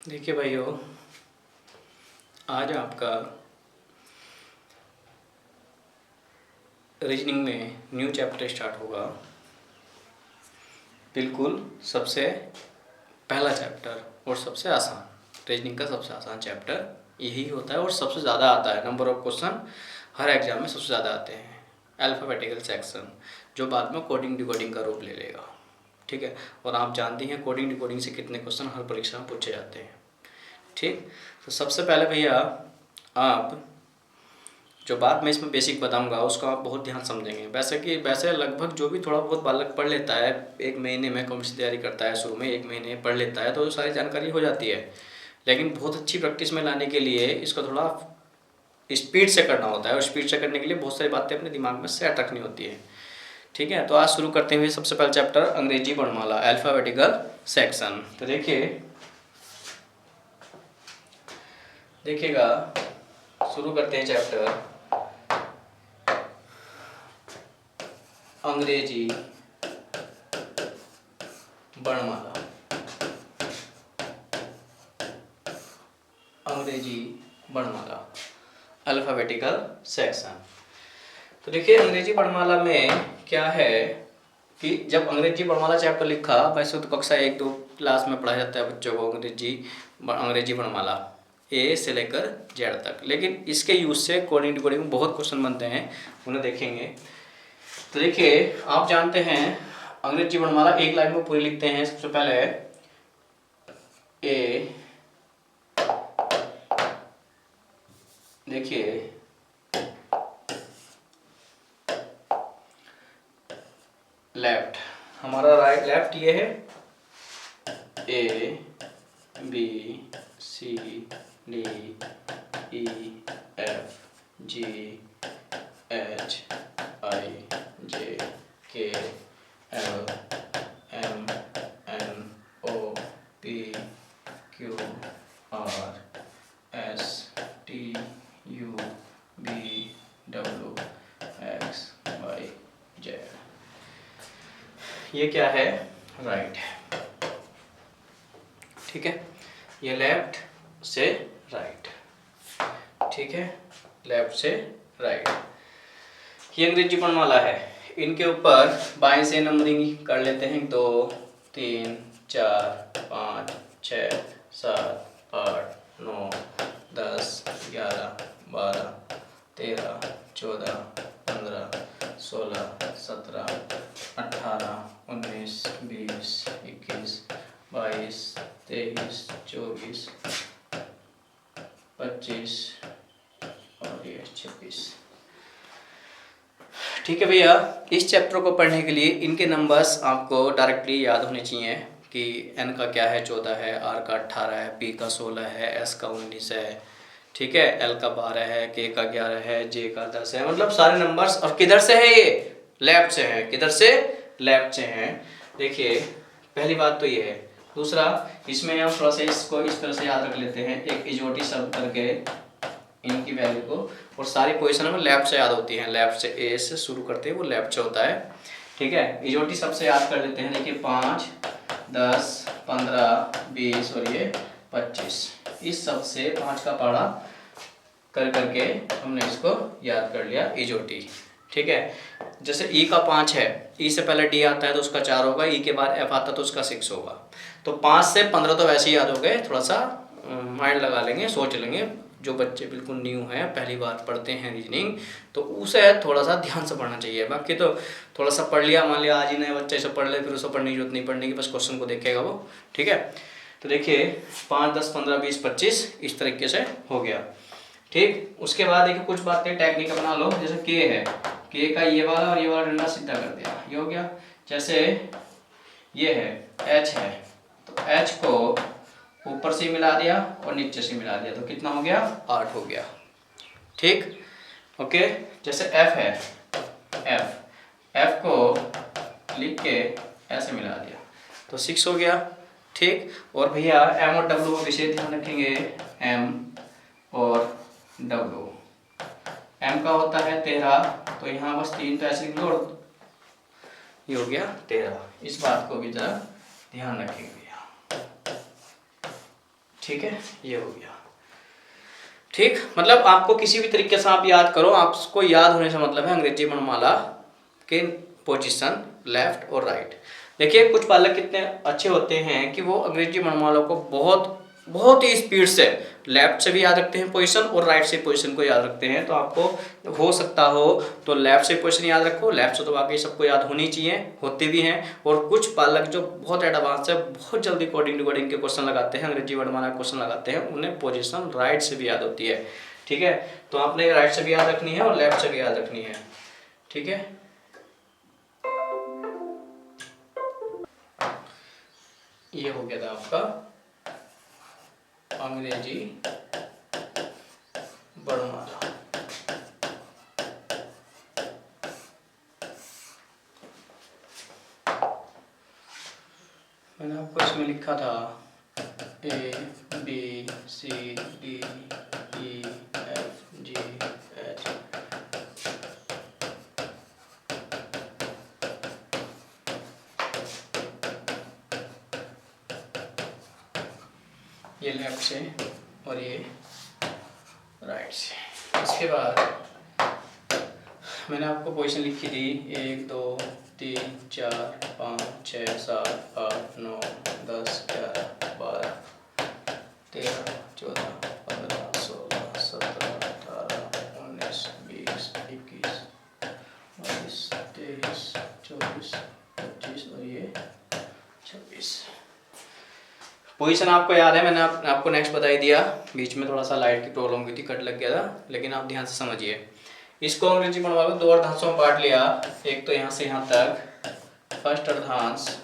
देखिए भाइयों, आज आपका रीजनिंग में न्यू चैप्टर स्टार्ट होगा। बिल्कुल सबसे पहला चैप्टर और सबसे आसान, रीजनिंग का सबसे आसान चैप्टर यही होता है और सबसे ज़्यादा आता है। Number of question her exam में सबसे ज़्यादा आते हैं। अल्फ़ाबेटिकल सेक्शन, जो बाद में कोडिंग डिकोडिंग का रूप ले लेगा। ठीक है, और आप जानते हैं कोडिंग डिकोडिंग से कितने क्वेश्चन हर परीक्षा में पूछे जाते हैं। ठीक, तो सबसे पहले भैया आप जो बात मैं इसमें बेसिक बताऊंगा उसको आप बहुत ध्यान समझेंगे। वैसे लगभग जो भी थोड़ा बहुत बालक पढ़ लेता है, एक महीने में कॉम्पिटिशन तैयारी करता है, शुरू में एक महीने पढ़ लेता है तो सारी जानकारी हो जाती है। लेकिन बहुत अच्छी प्रैक्टिस में लाने के लिए इसको थोड़ा स्पीड से करना होता है, और स्पीड से करने के लिए बहुत सारी बातें अपने दिमाग में सेट रखनी होती है। ठीक है, तो आज शुरू करते हुए सबसे पहला चैप्टर अंग्रेजी वर्णमाला, अल्फ़ाबेटिकल सेक्शन। तो देखिएगा, शुरू करते हैं चैप्टर अंग्रेजी वर्णमाला। अंग्रेजी वर्णमाला, अल्फ़ाबेटिकल सेक्शन। तो देखिए, अंग्रेजी वर्णमाला में क्या है कि जब अंग्रेजी वर्णमाला चैप्टर लिखा, वैसे तो कक्षा 1-2 क्लास में पढ़ाया जाता है बच्चों को अंग्रेजी वर्णमाला ए से लेकर जेड तक। लेकिन इसके यूज से कोडिंग डिकोडिंग में बहुत क्वेश्चन बनते हैं, उन्हें देखेंगे। तो देखिए, आप जानते हैं अंग्रेजी वर्णमाला एक लाइन में पूरी लिखते हैं। सबसे पहले ए, देखिए लेफ्ट, हमारा राइट लेफ्ट ये है A B C D E F G H I J K L M N O P Q R S T U V W X Y Z. ये क्या है? राइट। ठीक है, ये लेफ्ट से राइट। ठीक है, लेफ्ट से राइट। ये अंग्रेजी वर्णमाला है। इनके ऊपर बाएं से नंबरिंग कर लेते हैं। 2 3 4 5 6 7 8 9 10 11 12 13 14 15 16 17 18 19 20 21 22 23 24 25 और ये 26। ठीक है भैया, इस चैप्टर को पढ़ने के लिए इनके नंबर्स आपको डायरेक्टली याद होने चाहिए कि एन का क्या है 14 है, आर का 18 है, पी का 16 है, एस का 19 है, ठीक है, एल का 12 है, के का 11 है, जे का 10 है। मतलब सारे नंबर्स, और किधर से है ये? लेफ्ट से है। किधर से? लेफ्ट से है। देखिए, पहली बात तो ये है। दूसरा, इसमें हम थोड़ा सा इसको इस तरह से याद रख लेते हैं, एक इजोटी शब्द करके इनकी वैल्यू को, और सारी पोजीशन में लेफ्ट से याद होती हैं। लेफ्ट से ए से शुरू करते हैं, वो लेफ्ट से होता है। ठीक है, इजोटी सबसे याद कर लेते हैं। देखिए 5 10 15 20 और ये 25। इस सब से 5 का पढ़ा कर करके हमने इसको याद कर लिया, इजोटी। ठीक है, जैसे ई का 5 है, ई से पहले डी आता है तो उसका 4 होगा, ई के बाद एफ आता है तो उसका 6 होगा। तो 5 से 15 तो वैसे ही याद हो गए। थोड़ा सा माइंड लगा लेंगे, सोच लेंगे। जो बच्चे बिल्कुल न्यू हैं, पहली बार पढ़ते हैं रीजनिंग, तो उसे थोड़ा सा ध्यान से पढ़ना चाहिए। बाकी तो थोड़ा सा पढ़ लिया, मान लिया आज ही नए बच्चे से पढ़ ले, फिर उसे पढ़ने की जरूरत नहीं, पढ़ने की बस क्वेश्चन को देखेगा वो। ठीक है, तो देखिए 5 10 15 20 25 इस तरीके से हो गया। ठीक, उसके बाद देखिए कुछ बातें टेक्निक बना लो। जैसे के है, के का ये वाला और ये वाला डंडा सीधा कर दिया, ये हो गया। जैसे ये है, एच है, तो एच को ऊपर से मिला दिया और नीचे से मिला दिया, तो कितना हो गया? 8 हो गया। ठीक, ओके। जैसे एफ है, एफ को लिख के ऐसे मिला दिया तो 6 हो गया। ठीक, और भैया एम और डब्ल्यू को विशेष ध्यान रखेंगे। एम और डब्ल्यू, एम का होता है 13, तो यहाँ बस 3 तो ऐसे लिख लो, ये हो गया 13। इस बात को भी जरा ध्यान रखेंगे भैया। ठीक है, ये हो गया। ठीक, मतलब आपको किसी भी तरीके से आप याद करो, आपको याद होने से मतलब है अंग्रेजी वर्णमाला के पोजीशन लेफ्ट और राइट। देखिए कुछ बालक कितने अच्छे होते हैं कि वो अंग्रेजी वर्णमाला को बहुत बहुत ही स्पीड से लेफ्ट से भी याद रखते हैं पोजीशन और राइट से पोजीशन को याद रखते हैं। तो आपको हो सकता हो तो लेफ्ट से पोजीशन याद रखो, लेफ्ट से तो बाकी सबको याद होनी चाहिए, होते भी हैं। और कुछ बालक जो बहुत एडवांस है, बहुत जल्दी कोडिंग डिकोडिंग के क्वेश्चन लगाते हैं, अंग्रेजी वर्णमाला क्वेश्चन लगाते हैं, उन्हें पोजीशन राइट से भी याद होती है। ठीक है, तो आपने राइट से भी याद रखनी है और लेफ्ट से भी याद रखनी है। ठीक है, ये हो गया था आपका अंग्रेजी वर्णमाला। मैंने आपको इसमें लिखा था A B C D E F G H। ये लेफ्ट से और ये राइट से। इसके बाद मैंने आपको पोजीशन लिखी थी 1 2 3 4 5 6 7 8 9 10 11 12 13 14 15 16 17 18 19 20 21 22 23 24 25 और ये 26। पोजीशन आपको याद है, मैंने आपको नेक्स्ट बता ही दिया। बीच में थोड़ा सा लाइट की प्रॉब्लम हुई थी, कट लग गया था, लेकिन आप ध्यान से समझिए। इसको अंग्रेजी वर्णमाला को 2 अर्धांशों में बांट लिया। एक तो यहाँ से यहाँ तक फर्स्ट अर्धांश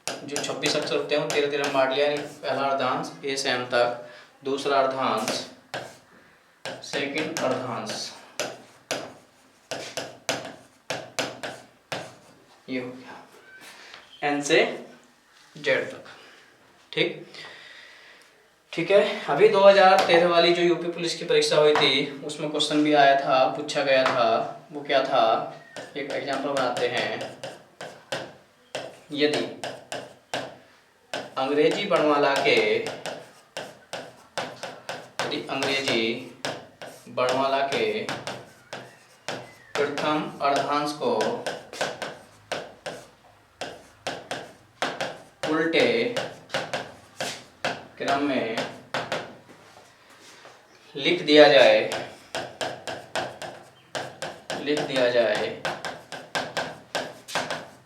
जो 26 अक्षर होते हैं वो 13 में बांट लिया, यानी पहला अर्धांश ए से एम तक, दूसरा अर्धांश सेकंड अर्धांश, ये हो गया एन से जेड तक। ठीक, ठीक है। अभी 2013 वाली जो यूपी पुलिस की परीक्षा हुई थी उसमें क्वेश्चन भी आया था, पूछा गया था। वो क्या था, एक एग्जांपल बनाते हैं। यदि अंग्रेजी वर्णमाला के प्रथम अर्धांश को उल्टे क्रम में लिख दिया जाए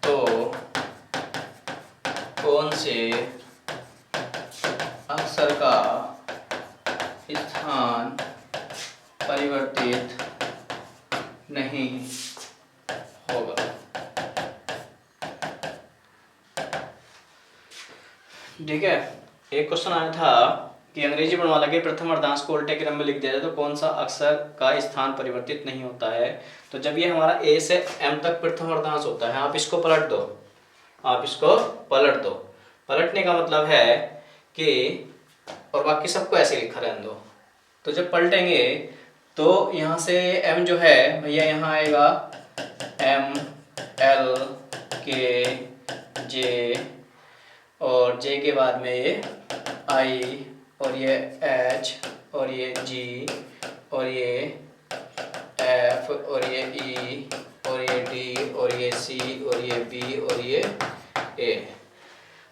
तो कौन से अक्षर का स्थान परिवर्तित नहीं होगा। ठीक है, एक क्वेश्चन आया था कि अंग्रेजी वर्णमाला के प्रथम अर्धांश को उल्टे क्रम में लिख दिया जाए तो कौन सा अक्षर का स्थान परिवर्तित नहीं होता है। तो जब ये हमारा ए से एम तक प्रथम अर्धांश होता है, आप इसको पलट दो, पलटने का मतलब है कि और बाकी सबको ऐसे लिखा रहने दो। तो जब पलटेंगे तो यहाँ से एम जो है भैया यहाँ आएगा एम एल के जे, और जे के बाद में ये आई, और ये एच, और ये जी, और ये एफ, और ये ई, और ये डी, और ये सी, और ये बी, और ये ए।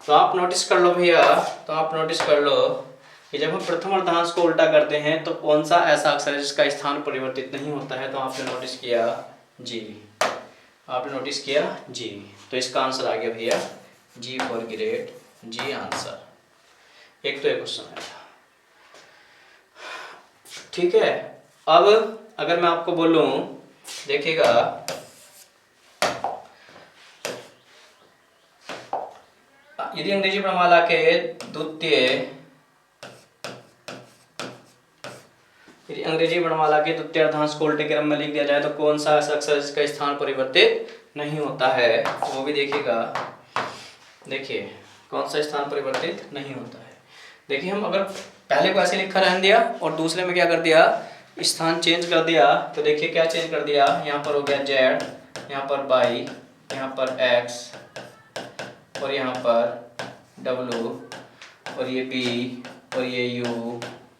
तो आप नोटिस कर लो भैया, कि जब हम प्रथम अर्धांश को उल्टा करते हैं तो कौन सा ऐसा अक्षर है जिसका स्थान परिवर्तित नहीं होता है। तो आपने नोटिस किया जी, तो इसका आंसर आ गया भैया जी फॉर ग्रेट, जी आंसर। एक तो एक क्वेश्चन आया था। ठीक है, अब अगर मैं आपको बोलूं, देखिएगा यदि अंग्रेजी वर्णमाला के द्वितीय अर्धांश को उल्टे क्रम में लिख दिया जाए तो कौन सा ऐसा अक्षर जिसका स्थान परिवर्तित नहीं होता है। वो भी देखिएगा, देखिए कौन सा स्थान परिवर्तित नहीं होता है। देखिए हम अगर पहले को ऐसे लिखा रहने दिया और दूसरे में क्या कर दिया, स्थान चेंज कर दिया, तो देखिए क्या चेंज कर दिया, यहाँ पर हो गया जेड, यहाँ पर वाई, यहाँ पर एक्स, और यहाँ पर डब्लू, और ये P और ये U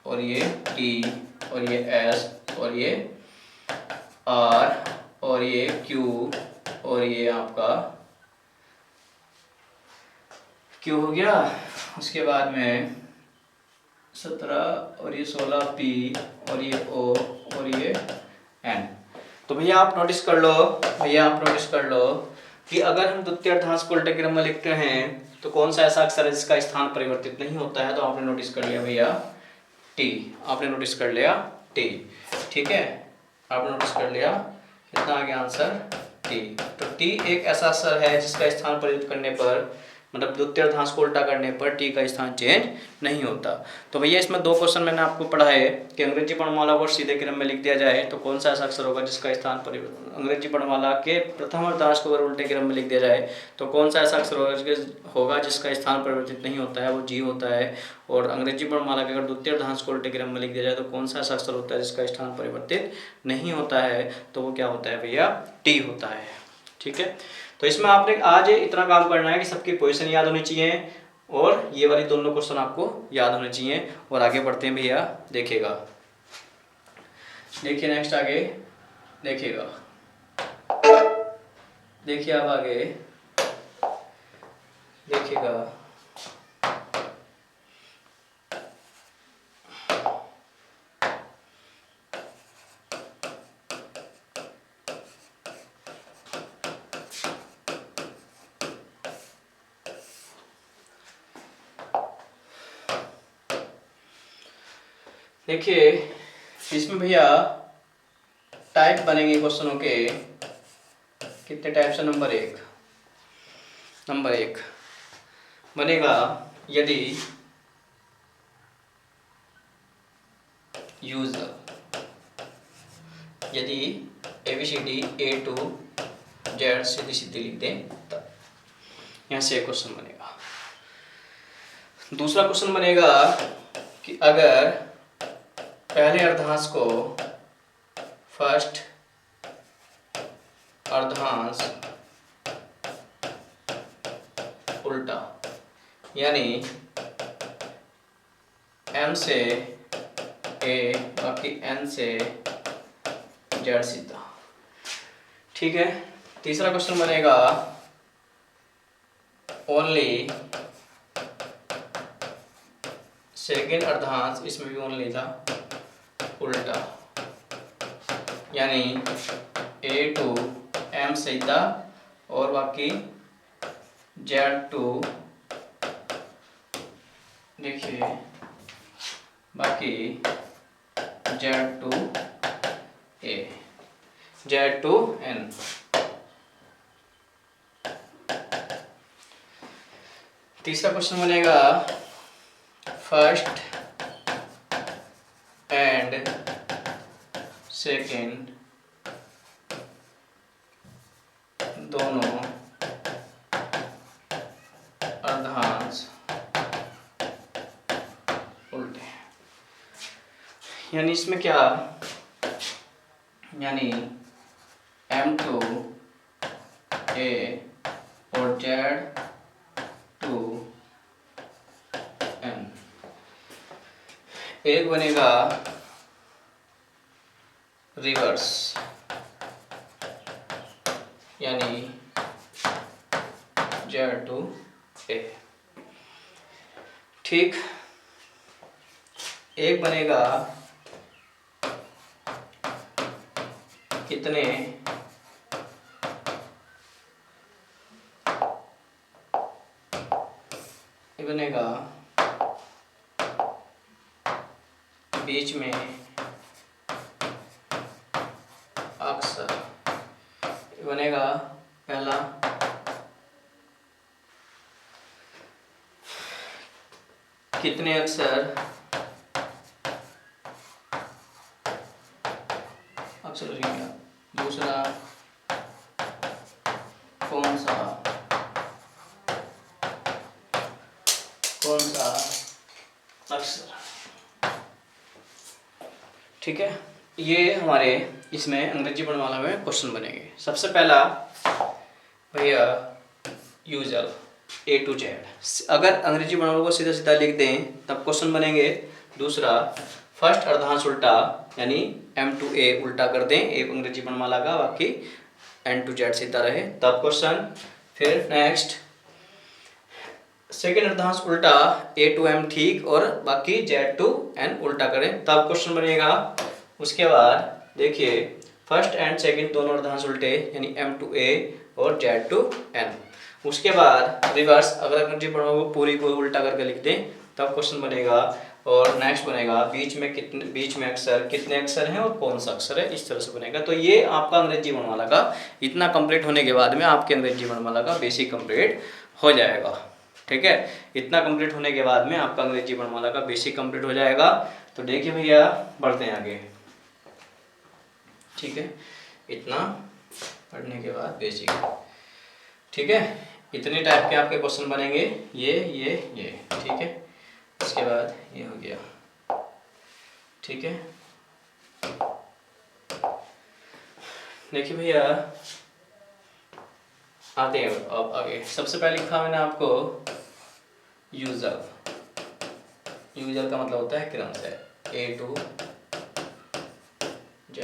और ये T और ये S और ये R और ये Q और ये आपका Q हो गया। उसके बाद में 17 और ये 16 P और ये O और ये N। तो भैया आप नोटिस कर लो, कि अगर हम द्वितीय अर्धांश को उल्टे क्रम में लिखते हैं तो कौन सा ऐसा अक्षर है जिसका स्थान परिवर्तित नहीं होता है। तो आपने नोटिस कर लिया भैया T, आपने नोटिस कर लिया T, ठीक है, आपने नोटिस कर लिया। कितना आ गया आंसर T। तो T एक ऐसा अक्षर है जिसका स्थान परिवर्तित करने पर, मतलब द्वितीय अर्धांश को उल्टा करने पर T का स्थान चेंज नहीं होता। तो भैया इसमें दो क्वेश्चन मैंने आपको पढ़ाए कि अंग्रेजी वर्णमाला को सीधे क्रम में लिख दिया जाए तो कौन सा ऐसा अक्षर होगा जिसका स्थान परिवर्तन, अंग्रेजी वर्णमाला के प्रथम अर्धांश को अगर उल्टे क्रम में लिख दिया जाए तो कौन सा ऐसा अक्षर होगा जिसका स्थान परिवर्तित नहीं होता है, वो G होता है। और अंग्रेजी वर्णमाला के अगर द्वितीय अर्धांश को उल्टे क्रम में लिख दिया जाए तो कौन सा ऐसा अक्षर होता है जिसका स्थान परिवर्तित नहीं होता है, तो वो क्या होता है भैया T होता है, ठीक है। तो इसमें आपने आज इतना काम करना है कि सबकी पोजीशन याद होनी चाहिए और ये वाली दोनों क्वेश्चन आपको याद होने चाहिए। और आगे बढ़ते हैं भैया, देखिएगा, देखिए नेक्स्ट आगे देखिएगा, देखिए अब आगे देखिएगा। देखिए इसमें भैया टाइप बनेंगे क्वेश्चनों के, कितने टाइप से। नंबर एक बनेगा यदि यूजर, यदि ABCD A to Z सीधी सीधी लिख दें तब, यहाँ से एक क्वेश्चन बनेगा। दूसरा क्वेश्चन बनेगा कि अगर पहले अर्धांश को फर्स्ट अर्धांश उल्टा, यानी M से A बाकी N से Z सीधा, ठीक है। तीसरा क्वेश्चन बनेगा ओनली सेकेंड अर्धांश, इसमें भी ओनली था उल्टा, यानी A to M सीधा और बाकी Z to, देखिए बाकी Z to A, Z to N। तीसरा क्वेश्चन बनेगा फर्स्ट एंड सेकेंड दोनों अर्धांश उल्टे, यानी इसमें क्या, यानी M to A और Z to N। एक बनेगा रिवर्स, यानी Z to A, ठीक। एक बनेगा कितने बनेगा बीच में अक्षर, बनेगा पहला कितने अक्षर गया, दूसरा कौन सा अक्षर, ठीक है। ये हमारे इसमें अंग्रेजी वर्णमाला में क्वेश्चन बनेंगे। सबसे पहला भैया यूजर, A to Z। अगर अंग्रेजी वर्णमाला को सीधा सीधा लिख दें तब क्वेश्चन बनेंगे। दूसरा, फर्स्ट अर्धांश उल्टा यानी M to A उल्टा कर दें एक अंग्रेजी वर्णमाला का, बाकी N to Z सीधा रहे तब क्वेश्चन। फिर नेक्स्ट, सेकेंड अर्धांश उल्टा A to M ठीक और बाकी Z to N उल्टा करें तब क्वेश्चन बनेगा। उसके बाद देखिए, फर्स्ट एंड सेकंड दोनों अर्धांश उल्टे यानी M to A और Z to N। उसके बाद रिवर्स, अगर अंग्रेजी वर्णमाला को पूरी को उल्टा करके लिख दें तब क्वेश्चन बनेगा। और नेक्स्ट बनेगा, बीच में अक्षर कितने अक्षर हैं और कौन सा अक्षर है, इस तरह से बनेगा। तो ये आपका अंग्रेजी वर्णमाला का इतना कंप्लीट होने के बाद में आपके अंग्रेजी वर्णमाला का बेसिक कंप्लीट हो जाएगा। ठीक है, इतना कंप्लीट होने के बाद में आपका अंग्रेजी वर्णमाला का बेसिक कंप्लीट हो जाएगा। तो देखिए भैया, बढ़ते हैं आगे। ठीक है, इतना पढ़ने के बाद बेसिक। ठीक है, इतने टाइप के आपके क्वेश्चन बनेंगे, ये। ठीक है, इसके बाद ये हो गया। ठीक है, देखिए भैया, आते हैं अब आगे। सबसे पहले लिखा मैंने आपको यूजर। यूजर का मतलब होता है क्रमशः A to Z।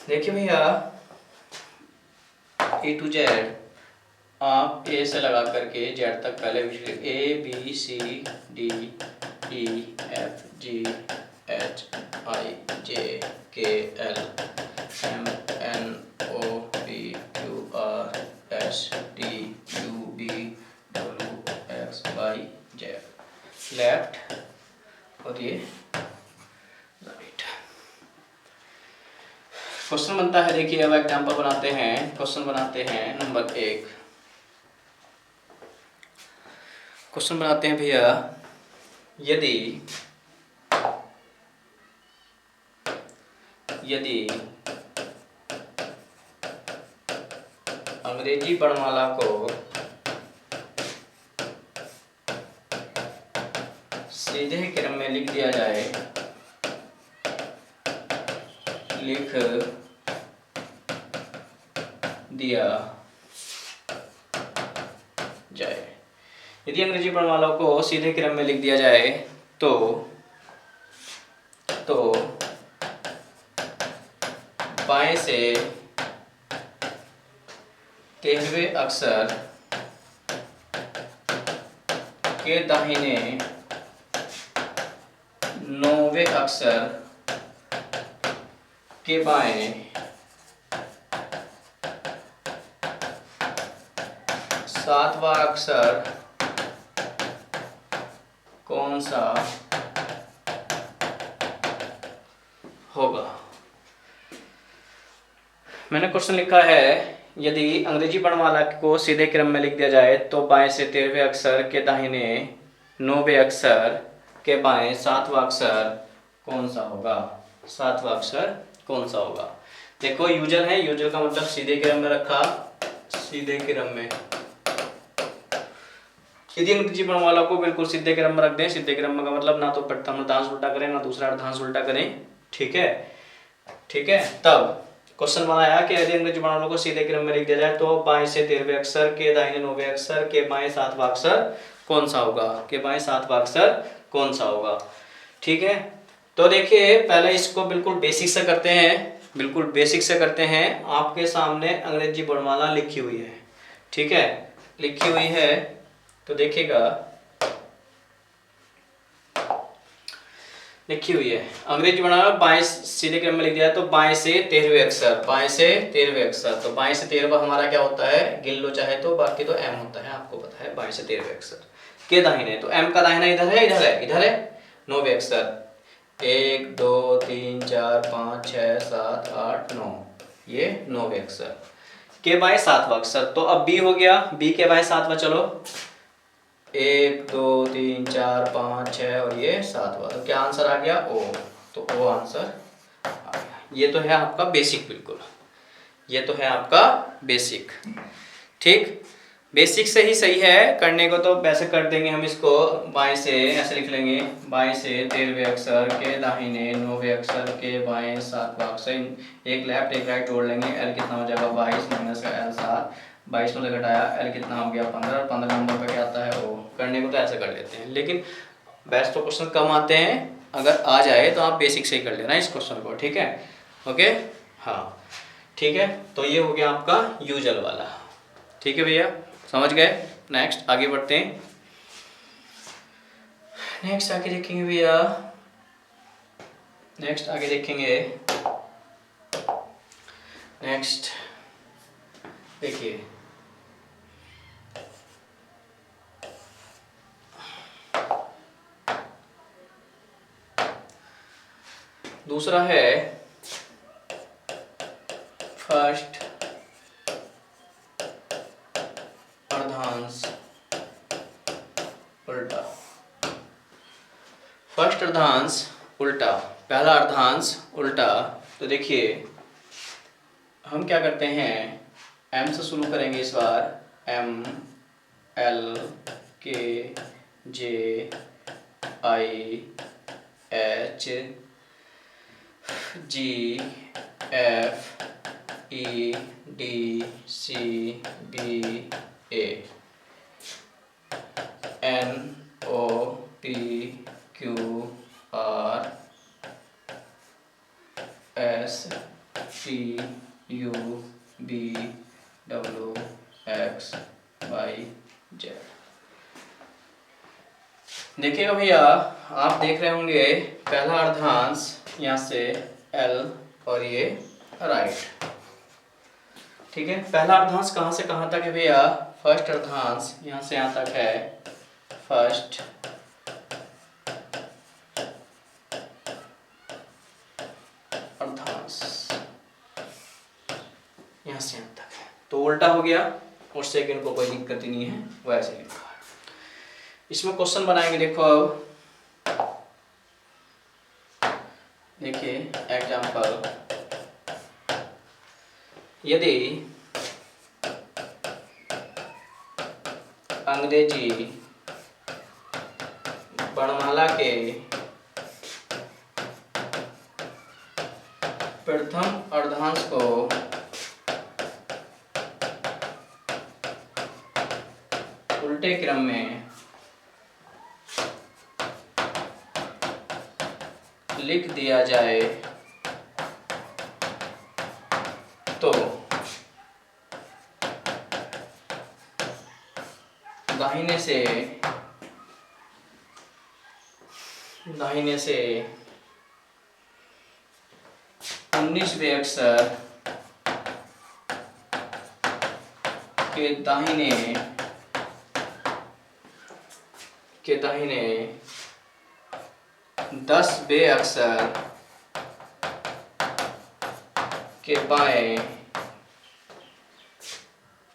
देखिए भैया, A to Z आप A से लगा करके Z तक पहले A B C D E F G H I J K L M N O P Q R S T U V W X Y Z, left और ये right. Question बनता है, देखिए अब एग्जाम्पल बनाते हैं। क्वेश्चन बनाते हैं नंबर 1। क्वेश्चन बनाते हैं भैया, यदि अंग्रेजी वर्णमाला को सीधे क्रम में लिख दिया जाए, लिख दिया जाए। यदि अंग्रेजी वर्णमाला को सीधे क्रम में लिख दिया जाए तो बाएं से 13वें अक्षर के दाहिने 9वें अक्षर के बाएं 7वां अक्षर कौन सा होगा। मैंने क्वेश्चन लिखा है, यदि अंग्रेजी वर्णमाला को सीधे क्रम में लिख दिया जाए तो बाएं से 13वें अक्षर के दाहिने 9वें अक्षर के बाएं 7वां अक्षर कौन सा होगा। 7वां अक्षर कौन सा होगा। देखो, यूजर है, यूजर का मतलब सीधे क्रम में रखा, सीधे क्रम में। यदि अंग्रेजी वर्णमाला को बिल्कुल सीधे क्रम में रख दें, सीधे क्रम का मतलब ना तो प्रथम अर्धांश उल्टा करें ना दूसरा अर्धांश उल्टा करें। ठीक है, तब क्वेश्चन बनाया कि यदि अंग्रेजी वर्णमाला को सीधे क्रम में लिख दिया जाए तो बाएं से 13वें अक्षर के दाहिने 9वें अक्षर के बाएं 7वां अक्षर कौन सा होगा, के बाएं 7वां अक्षर कौन सा होगा। ठीक है, तो देखिए पहले इसको बिल्कुल बेसिक से करते हैं। आपके सामने अंग्रेजी वर्णमाला लिखी हुई है। ठीक है, लिखी हुई है तो देखिएगा, लिखी हुई है अंग्रेजी वर्णमाला बाएं सीधे क्रम में लिख दिया तो बाएं से 13वें अक्षर, तो बाएं से 13वां हमारा क्या होता है, गिन लो चाहे तो, बाकी तो M होता है, आपको पता है। बाएं से 13वें अक्षर के दाहिने, तो M का दाहिना इधर है 9वें अक्षर 1 2 3 4 5 6 7 8 9, ये 9वें अक्षर के बाएं 7वां अक्षर। तो अब B हो गया, B के बाएं 7वां, चलो 1 2 3 4 5 6 और ये 7वां, तो क्या आंसर आ गया, O। तो O आंसर आ गया। ये तो है आपका बेसिक, बिल्कुल ये तो है आपका बेसिक। ठीक, बेसिक से ही सही है करने को, तो वैसे कर देंगे हम इसको। बाएं से ऐसे लिख लेंगे, बाएं से 13वें अक्षर के दाहिने 9वें अक्षर के बाएं 7वां अक्षर, एक लेफ्ट एक राइट जोड़ लेंगे। एल कितना हो जाएगा 22 माइनस का एल 7, 22 में से घटाया एल कितना हो गया 15, और 15 नंबर पे क्या आता है ओ। करने को तो ऐसे कर लेते हैं, लेकिन वैसे तो क्वेश्चन कम आते हैं, अगर आ जाए तो आप बेसिक से ही कर लेना इस क्वेश्चन को, ठीक है। ओके हाँ ठीक है, तो ये हो गया आपका यूजुअल वाला, ठीक है भैया, समझ गए। नेक्स्ट आगे बढ़ते हैं। नेक्स्ट आगे देखेंगे भैया, नेक्स्ट आगे देखेंगे। नेक्स्ट देखिए, दूसरा है फर्स्ट अर्धांश उल्टा। फर्स्ट अर्धांश उल्टा, पहला अर्धांश उल्टा। तो देखिए हम क्या करते हैं, एम से शुरू करेंगे इस बार, M L K J I H G F E D C B A N O P Q R S T U V W X Y Z. देखिएगा भैया, आप देख रहे होंगे पहला अर्धांश यहाँ से एल और ये राइट, ठीक है। पहला अर्धांश कहाँ से कहाँ तक है भैया, फर्स्ट अर्धांश यहाँ से यहाँ तक है, फर्स्ट अर्धांश यहाँ से यहाँ तक है, तो उल्टा हो गया, और सेकंड को कोई दिक्कत ही नहीं है, वो ऐसे लिखा है। इसमें क्वेश्चन बनाएंगे, देखो अब देखिए एग्जाम्पल, यदि अंग्रेजी वर्णमाला के प्रथम अर्धांश को उल्टे क्रम में लिख दिया जाए तो दाहिने से 19वें अक्षर के दाहिने 10वें अक्षर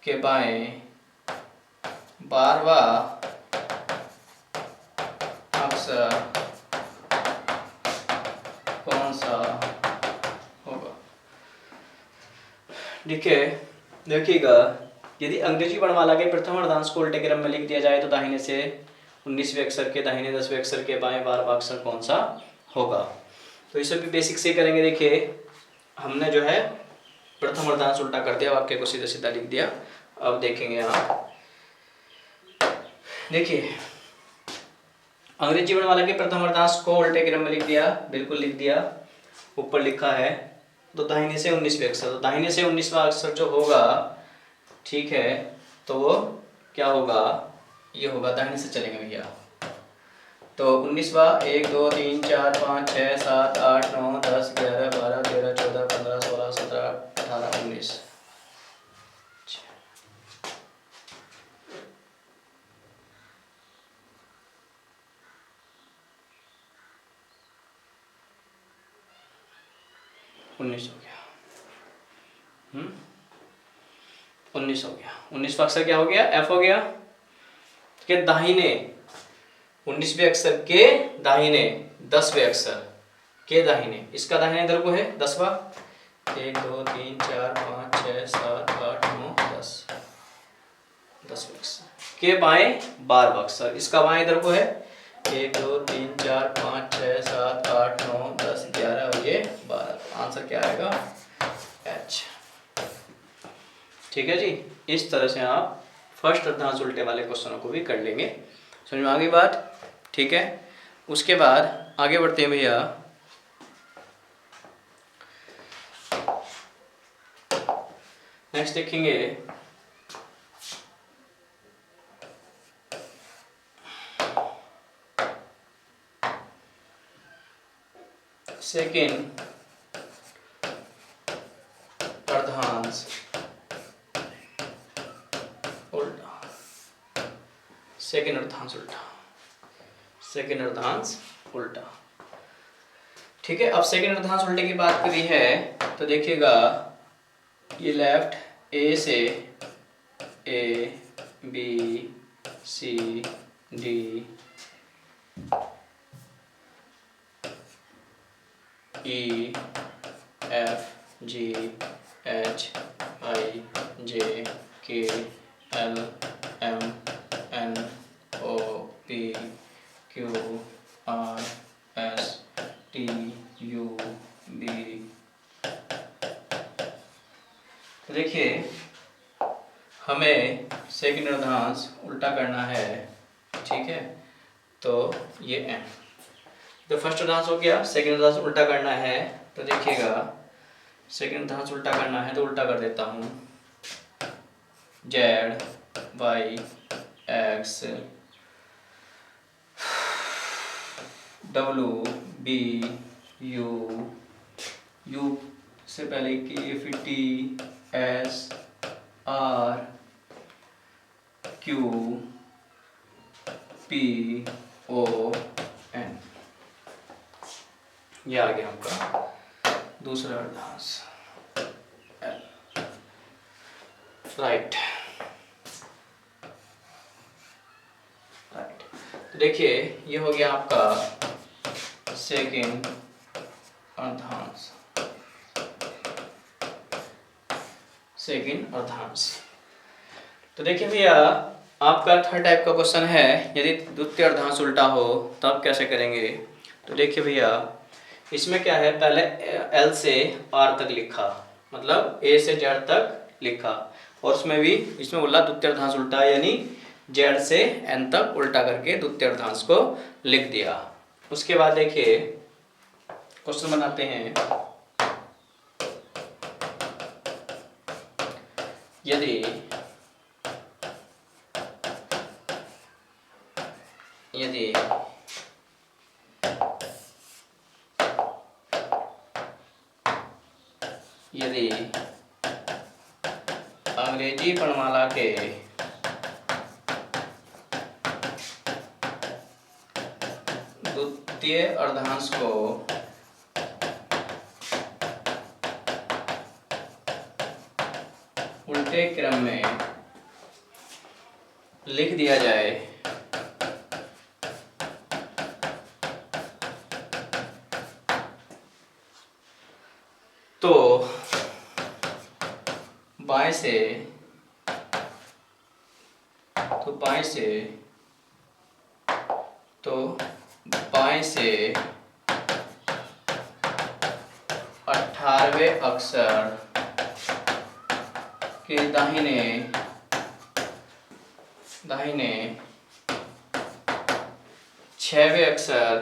के बाएं 12वां अक्षर कौन सा होगा। देखिएगा, यदि अंग्रेजी वर्णमाला के प्रथम अर्धांश को उल्टे क्रम में लिख दिया जाए तो दाहिने से 19वें अक्षर के दाहिने 10वें अक्षर के बाएं 12वां अक्षर कौन सा होगा। तो इसे भी बेसिक से करेंगे। देखिए हमने जो है प्रथम अर्धांश उल्टा कर दिया, वाक्य को सीधा सीधा लिख दिया। अब देखेंगे यहाँ, देखिए अंग्रेजी वर्णमाला के प्रथम अर्धांश को उल्टे क्रम में लिख दिया, बिल्कुल लिख दिया, ऊपर लिखा है तो दाहिने से 19वें अक्षर, तो दाहिने से 19वां अक्षर जो होगा, ठीक है, तो वो क्या होगा, ये होगा, दाहिने से चलेंगे भैया, तो 19वां 1 2 3 4 5 6 7 8 9 10 11 12 13 14 15 16 17 18 19। उन्नीस हो गया, 19 हो गया। 19वां अक्षर क्या हो गया, एफ हो गया, के दाहिने 19वें अक्षर के दाहिने 10वें अक्षर के दाहिने, इसका दाहिने इधर को है 10वां, 1 2 3 4 5 6 7 8 9 10, 10 अक्षर, के बाएं 12 अक्षर, इसका बाएं इधर को है 1 2 3 4 5 6 7 8 9 10 11 और ये 12। आंसर क्या आएगा? एच। ठीक है जी, इस तरह से आप फर्स्ट अर्धांश उल्टे वाले क्वेश्चनों को भी कर लेंगे। समझ में आ गई बात? ठीक है, उसके बाद आगे बढ़ते हैं भैया। नेक्स्ट देखेंगे सेकेंड अर्धांश उल्टा, सेकेंड अर्धांश उल्टा, सेकेंड अर्धांश उल्टा। ठीक है, अब सेकेंड अर्धांश उल्टे की बात करी है तो देखिएगा ये लेफ्ट ए से A B C D E F G H I J K L M N O P Q R S T U V. देखिए हमें सेकंड अर्धांश उल्टा करना है, ठीक है, तो ये एन, तो फर्स्ट अर्धांश हो गया, सेकंड अर्धांश उल्टा करना है तो देखिएगा सेकंड अर्धांश उल्टा करना है तो उल्टा कर देता हूँ, Z Y X W V U, U से पहले के फिर T S R Q P O N. ये आ गया आपका दूसरा अर्धांश एल, राइट राइट। तो देखिए ये हो गया आपका सेकेंड अर्धांश, सेकेंड अर्धांश। तो देखिए भैया आपका थर्ड टाइप का क्वेश्चन है, यदि द्वितीय अर्धांश उल्टा हो तब कैसे करेंगे। तो देखिए भैया इसमें क्या है, पहले एल से आर तक लिखा, मतलब ए से जेड तक लिखा, और उसमें भी इसमें बोला द्वितीय अर्धांश उल्टा, यानी जेड से एन तक उल्टा करके द्वितीय अर्धांश को लिख दिया। उसके बाद देखिए क्वेश्चन बनाते हैं, यदि अंग्रेजी वर्णमाला के द्वितीय अर्धांश को उल्टे क्रम में लिख दिया जाए तो बाएं से बाएं से 18वें अक्षर के दाहिने 6वें अक्षर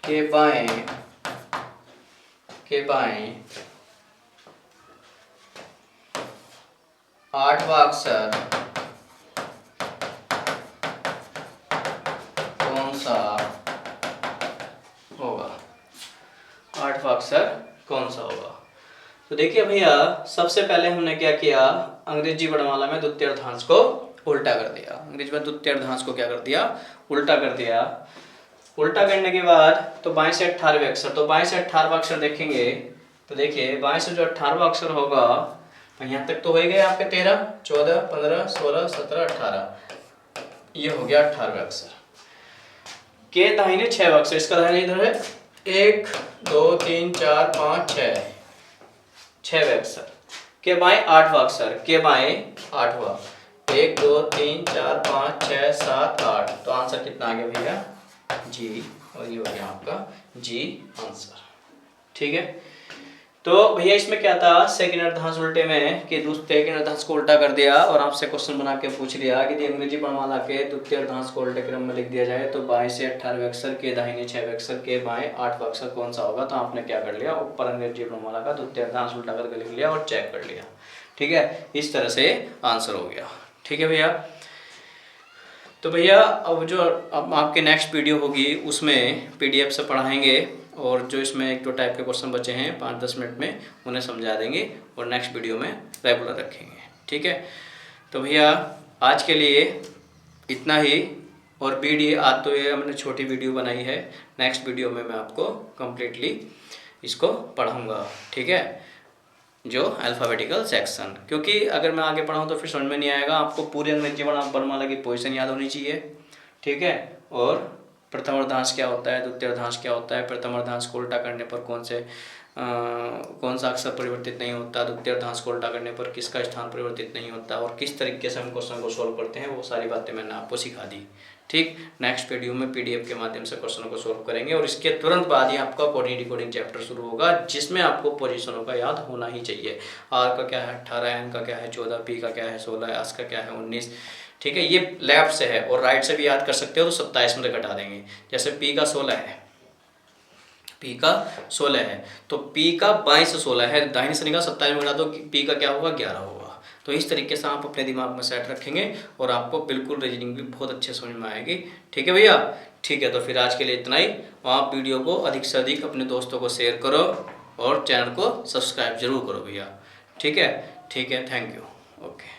के बाएं 8वां अक्षर कौन सा होगा, 8वां अक्षर कौन सा होगा। तो देखिए भैया सबसे पहले हमने क्या किया, अंग्रेजी वर्णमाला में द्वितीय अर्धांश को उल्टा कर दिया, अंग्रेजी में द्वितीय अर्धांश को क्या कर दिया, उल्टा कर दिया। उल्टा करने के बाद तो बाएं से 18वें अक्षर, तो बाएं से 18वां अक्षर देखेंगे तो देखिए बाएं से जो 18वां अक्षर होगा, यहाँ तक तो हो ही गए आपके 13 14 15 16 17 18, ये हो गया 18वां अक्षर के दाहिने 6 अक्षर, इसका दाहिने इधर है 1 2 3 4 5 6 6वें अक्षर के बाएं 8वां अक्षर, के बाएं 8वां, 1 2 3 4 5 6 7 8, तो आंसर कितना आ गया भैया? जी, और ये हो गया आपका जी आंसर। ठीक है, तो भैया इसमें क्या था, सेकंड अर्धांश उल्टे में कि सेकंड अर्धांश को उल्टा कर दिया और आपसे क्वेश्चन बना के पूछ लिया कि यदि अंग्रेजी वर्णमाला के द्वितीय अर्धांश को उल्टे क्रम में लिख दिया जाए तो बाएं से 18वें अक्षर के दाहिने 6वें अक्षर के बाएं 8वां अक्षर कौन सा होगा। तो आपने क्या कर लिया, ऊपर अंग्रेजी वर्णमाला का द्वितीय अर्धांश उल्टा करके लिख लिया और चेक कर लिया। ठीक है, इस तरह से आंसर हो गया। ठीक है भैया, तो भैया अब जो अब आपके नेक्स्ट वीडियो होगी उसमें PDF से पढ़ाएंगे और जो इसमें 1-2 टाइप के क्वेश्चन बचे हैं 5-10 मिनट में उन्हें समझा देंगे और नेक्स्ट वीडियो में रेगुलर रखेंगे। ठीक है, तो भैया आज के लिए इतना ही। और वीडियो आज तो ये हमने छोटी वीडियो बनाई है, नेक्स्ट वीडियो में मैं आपको कम्प्लीटली इसको पढ़ाऊँगा। ठीक है, जो अल्फ़ाबेटिकल सेक्शन, क्योंकि अगर मैं आगे पढ़ाऊँ तो फिर समझ में नहीं आएगा। आपको पूरे अंग्रेजी वर्णमाला की पोजीशन याद होनी चाहिए। ठीक है, और प्रथम अर्धांश क्या होता है, द्वितीय अर्धांश क्या होता है, प्रथम अर्धांश को उल्टा करने पर कौन सा अक्षर परिवर्तित नहीं होता, द्वितीय अर्धांश को उल्टा करने पर किसका स्थान परिवर्तित नहीं होता और किस तरीके से हम क्वेश्चन को सोल्व करते हैं, वो सारी बातें मैंने आपको सिखा दी। ठीक, नेक्स्ट वीडियो में PDF के माध्यम से क्वेश्चनों को सोल्व करेंगे और इसके तुरंत बाद ही आपका कोडिंग डिकोडिंग चैप्टर शुरू होगा, जिसमें आपको पोजीशनों का याद होना ही चाहिए। R का क्या है 18, N का क्या है 14, P का क्या है 16, S का क्या है 19। ठीक है, ये लेफ्ट से है और राइट से भी याद कर सकते हो तो 27 में से घटा देंगे। जैसे P का 16 है, P का 16 है तो P का 22 से 16 है, दाहिने से निकाल 27 में घटा दो, P का क्या होगा 11 होगा। तो इस तरीके से आप अपने दिमाग में सेट रखेंगे और आपको बिल्कुल रीजनिंग भी बहुत अच्छे समझ में आएगी। ठीक है भैया, ठीक है, तो फिर आज के लिए इतना ही। आप वीडियो को अधिक से अधिक अपने दोस्तों को शेयर करो और चैनल को सब्सक्राइब जरूर करो भैया। ठीक है, थैंक यू, ओके।